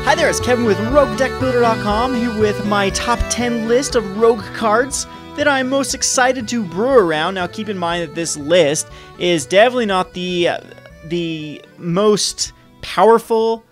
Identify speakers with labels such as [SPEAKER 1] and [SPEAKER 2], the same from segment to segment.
[SPEAKER 1] Hi there, it's Kevin with Roguedeckbuilder.com here with my top 10 list of rogue cards that I'm most excited to brew around. Now keep in mind that this list is definitely not the most powerful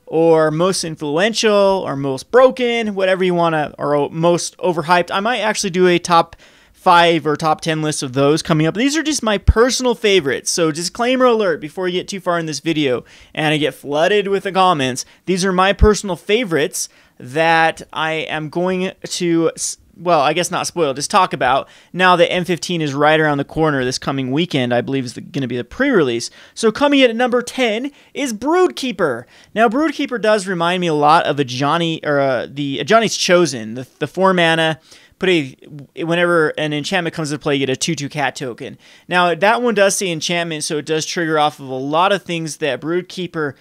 [SPEAKER 1] or most influential or most broken, whatever you want to, or most overhyped. I might actually do a top 5 or top 10 list of those coming up. These are just my personal favorites. So disclaimer alert before you get too far in this video and I get flooded with the comments. These are my personal favorites that I am going to, well, I guess not spoil, just talk about now that M15 is right around the corner this coming weekend. I believe is going to be the pre-release. So coming in at number 10 is Broodkeeper. Now Broodkeeper does remind me a lot of Ajani, or the Ajani's Chosen, the 4 mana. Whenever an enchantment comes into play, you get a 2/2 cat token. Now that one does say enchantment, so it does trigger off of a lot of things that Broodkeeper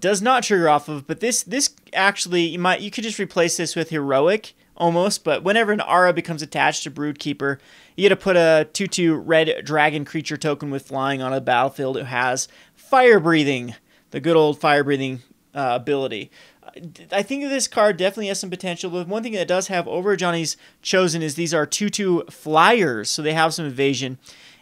[SPEAKER 1] does not trigger off of. But this actually you could just replace this with Heroic almost. But whenever an aura becomes attached to Broodkeeper, you get to put a 2/2 red dragon creature token with flying on a battlefield. It has fire breathing, the good old fire breathing ability. I think this card definitely has some potential. But one thing that does have over Johnny's Chosen is these are 2/2 flyers, so they have some evasion.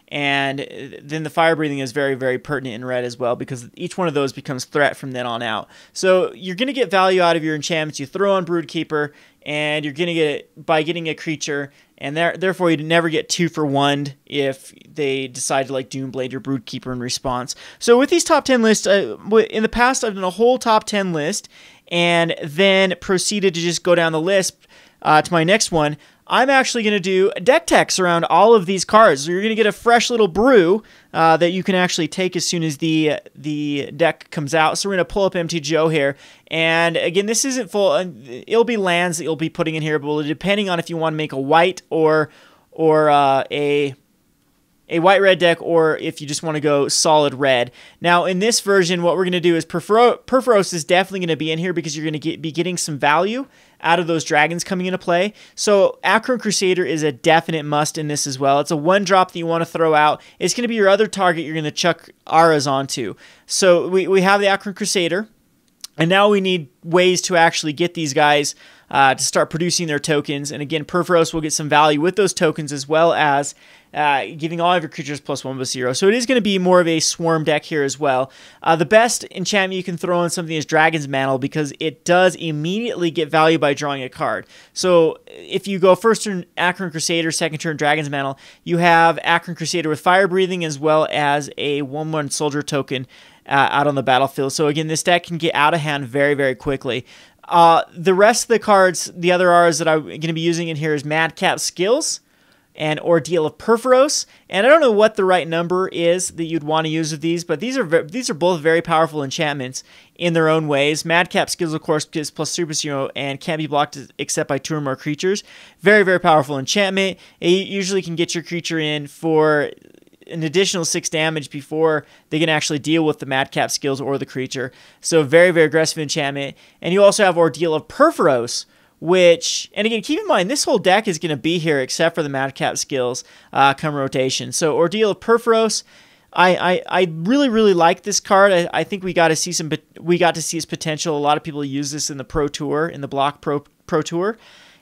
[SPEAKER 1] And then the fire breathing is very, very pertinent in red as well, because each one of those becomes threat from then on out. So you're going to get value out of your enchantments. You throw on Broodkeeper, and you're going to get it by getting a creature, and therefore you'd never get 2 for 1 if they decide to like Doomblade your Broodkeeper in response. So with these top 10 lists, in the past I've done a whole top 10 list, and then proceeded to just go down the list to my next one. I'm actually going to do deck techs around all of these cards. So you're going to get a fresh little brew that you can actually take as soon as the deck comes out. So we're going to pull up MTGO here. And again, this isn't full. It'll be lands that you'll be putting in here, but depending on if you want to make a white or a white-red deck, or if you just want to go solid red. Now, in this version, what we're going to do is Perforos is definitely going to be in here because you're going to be getting some value out of those dragons coming into play. So Akron Crusader is a definite must in this as well. It's a 1-drop that you want to throw out. It's going to be your other target you're going to chuck auras onto. So we have the Akron Crusader, and now we need ways to actually get these guys to start producing their tokens. And again, Perforos will get some value with those tokens, as well as giving all of your creatures +1/+0. So it is going to be more of a swarm deck here as well. The best enchantment you can throw on something is Dragon's Mantle, because it does immediately get value by drawing a card. So if you go first turn Akron Crusader, second turn Dragon's Mantle, you have Akron Crusader with fire breathing, as well as a 1/1 soldier token out on the battlefield. So again, this deck can get out of hand very, very quickly. The rest of the cards, the other R's that I'm going to be using in here is Madcap Skills and Ordeal of Perforos. And I don't know what the right number is that you'd want to use of these, but these are both very powerful enchantments in their own ways. Madcap Skills, of course, gives +0 and can't be blocked except by 2 or more creatures. Very, very powerful enchantment. It usually can get your creature in for an additional 6 damage before they can actually deal with the Madcap Skills or the creature. So very, very aggressive enchantment. And you also have Ordeal of Perforos, which, and again, keep in mind, this whole deck is going to be here except for the Madcap Skills come rotation. So Ordeal of Perforos, I really, really like this card. I think we got to see its potential. A lot of people use this in the Pro Tour, in the Block Pro Tour.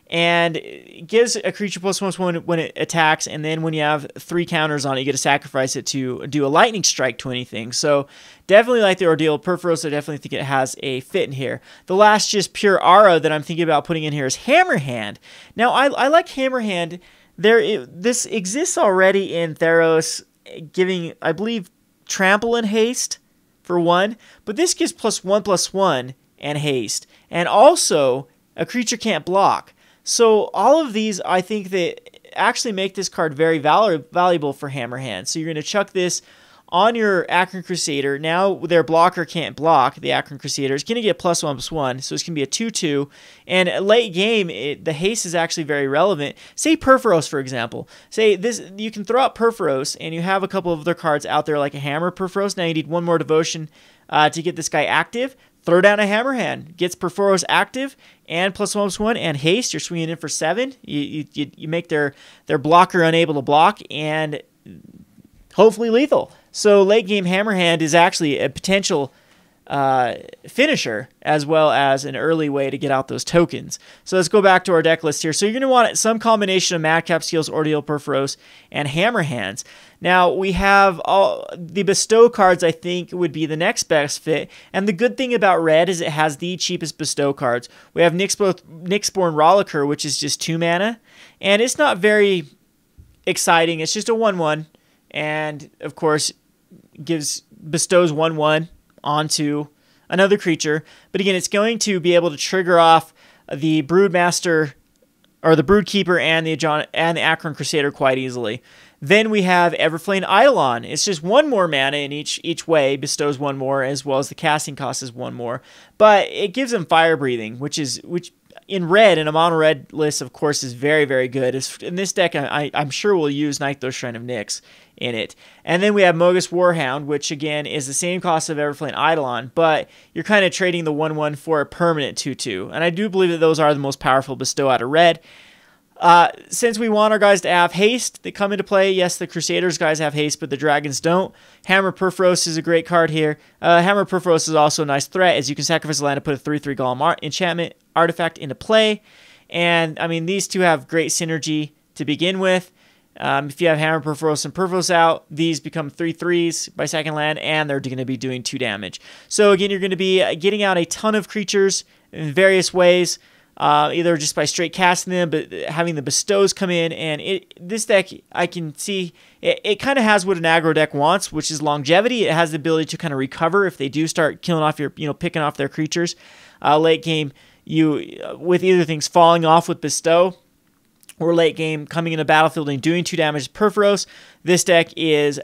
[SPEAKER 1] And it gives a creature +1/+1 when it attacks, and then when you have 3 counters on it, you get to sacrifice it to do a lightning strike to anything. So definitely like the Ordeal of Perforos. I definitely think it has a fit in here. The last just pure aura that I'm thinking about putting in here is Hammerhand. Now, I like Hammerhand. This exists already in Theros, giving, I believe, Trample and Haste for 1, but this gives +1/+1 and Haste. And also, a creature can't block. So all of these, I think, that actually make this card very valuable for Hammerhand. So you're going to chuck this on your Akron Crusader. Now their blocker can't block. The Akron Crusader is going to get +1/+1, so it's going to be a 2/2. And late game, the haste is actually very relevant. Say Perforos, for example. Say this, you can throw out Perforos, and you have a couple of other cards out there like a Hammer Perforos. Now you need 1 more devotion to get this guy active. Throw down a Hammerhand, gets Perforos active, and +1/+1 and haste. You're swinging in for 7. You make their blocker unable to block, and hopefully lethal. So late game Hammerhand is actually a potential finisher, as well as an early way to get out those tokens. So let's go back to our deck list here. So you're going to want some combination of Madcap, Seals, Ordeal, Perforos, and Hammer Hands. Now we have all the bestow cards. I think would be the next best fit. And the good thing about red is it has the cheapest bestow cards. We have Nyxborn Rolliker, which is just 2 mana, and it's not very exciting. It's just a 1/1, and of course bestows 1/1 onto another creature. But again, it's going to be able to trigger off the Broodmaster or the Broodkeeper and the Akron Crusader quite easily. Then we have Everflame Eidolon. It's just 1 more mana in each way, bestows 1 more, as well as the casting cost is 1 more. But it gives them fire breathing, which in red, in a mono red list, of course, is very, very good. In this deck, I'm sure we'll use Nightthose Shrine of Nyx in it. And then we have Mogis Warhound, which again is the same cost of Everflame Eidolon, but you're kind of trading the 1/1 for a permanent 2/2. And I do believe that those are the most powerful bestow out of red. Since we want our guys to have haste, they come into play. Yes, the Crusaders guys have haste, but the Dragons don't. Hammer Perforos is a great card here. Hammer Perforos is also a nice threat, as you can sacrifice a land to put a 3/3 Golem enchantment artifact into play. And, I mean, these two have great synergy to begin with. If you have Hammer Perforos and Perforos out, these become 3/3s by second land, and they're going to be doing 2 damage. So, again, you're going to be getting out a ton of creatures in various ways. Either just by straight casting them, but having the bestows come in. And this deck, I can see, it kind of has what an aggro deck wants, which is longevity. It has the ability to kind of recover if they do start killing off your, picking off their creatures. Late game, with either things falling off with bestow, or late game coming into battlefield and doing 2 damage to Perforos, this deck is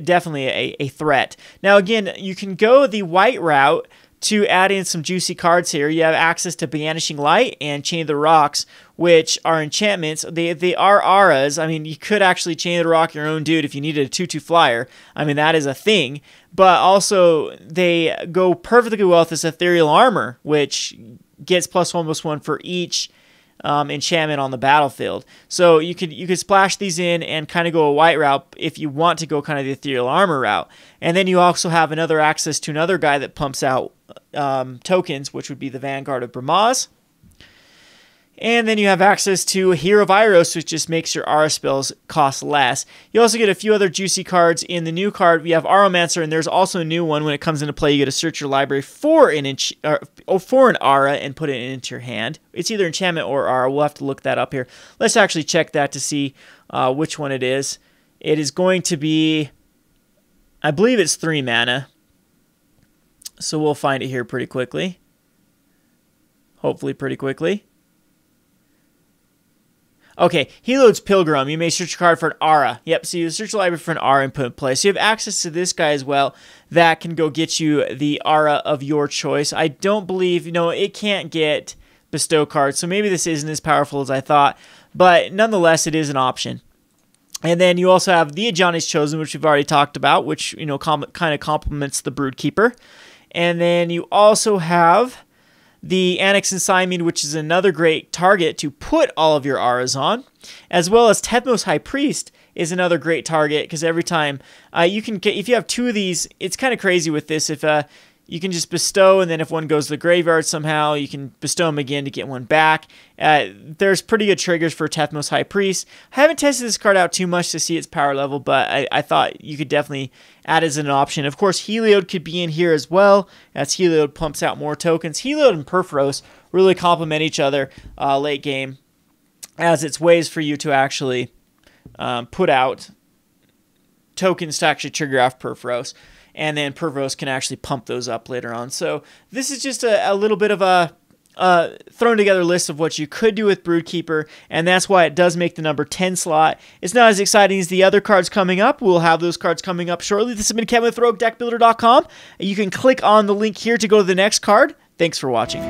[SPEAKER 1] definitely a threat. Now again, you can go the white route to add in some juicy cards here. You have access to Banishing Light and Chain of the Rocks, which are enchantments. They are auras. I mean, you could actually Chain of the Rock your own dude if you needed a 2/2 flyer. I mean, that is a thing. But also, they go perfectly well with this Ethereal Armor, which gets +1/+1 for each enchantment on the battlefield. So you could splash these in and kind of go a white route if you want to go kind of the Ethereal Armor route. And then you also have another access to another guy that pumps out tokens, which would be the Vanguard of Bramaz. And then you have access to Hero of Iros, which just makes your Aura spells cost less. You also get a few other juicy cards. In the new card, we have Aromancer, and there's also a new one. When it comes into play, you get to search your library for an Aura and put it into your hand. It's either enchantment or Aura. We'll have to look that up here. Let's actually check that to see which one it is. It is going to be, I believe it's 3 mana. So we'll find it here pretty quickly. Hopefully pretty quickly. Okay, Helode's Pilgrim. You may search your card for an Aura. Yep, so you search the library for an Aura and put in play. So you have access to this guy as well that can go get you the Aura of your choice. I don't believe, it can't get bestow cards, so maybe this isn't as powerful as I thought, but nonetheless, it is an option. And then you also have the Ajani's Chosen, which we've already talked about, which, kind of complements the Broodkeeper. And then you also have the Annex and Simon, which is another great target to put all of your auras on, as well as Tethmos High Priest is another great target, because every time you can get, if you have 2 of these, it's kind of crazy with this. If you can just bestow, and then if one goes to the graveyard somehow, you can bestow them again to get one back. There's pretty good triggers for Tethmos High Priest. I haven't tested this card out too much to see its power level, but I thought you could definitely add as an option. Of course, Heliode could be in here as well, as Heliode pumps out more tokens. Heliode and Perforos really complement each other late game, as it's ways for you to actually put out tokens to actually trigger off Perforos. And then Perforos can actually pump those up later on. So this is just a little bit of a thrown together list of what you could do with Broodkeeper, and that's why it does make the number 10 slot. It's not as exciting as the other cards coming up. We'll have those cards coming up shortly. This has been Kevin with Roguedeckbuilder.com. You can click on the link here to go to the next card. Thanks for watching.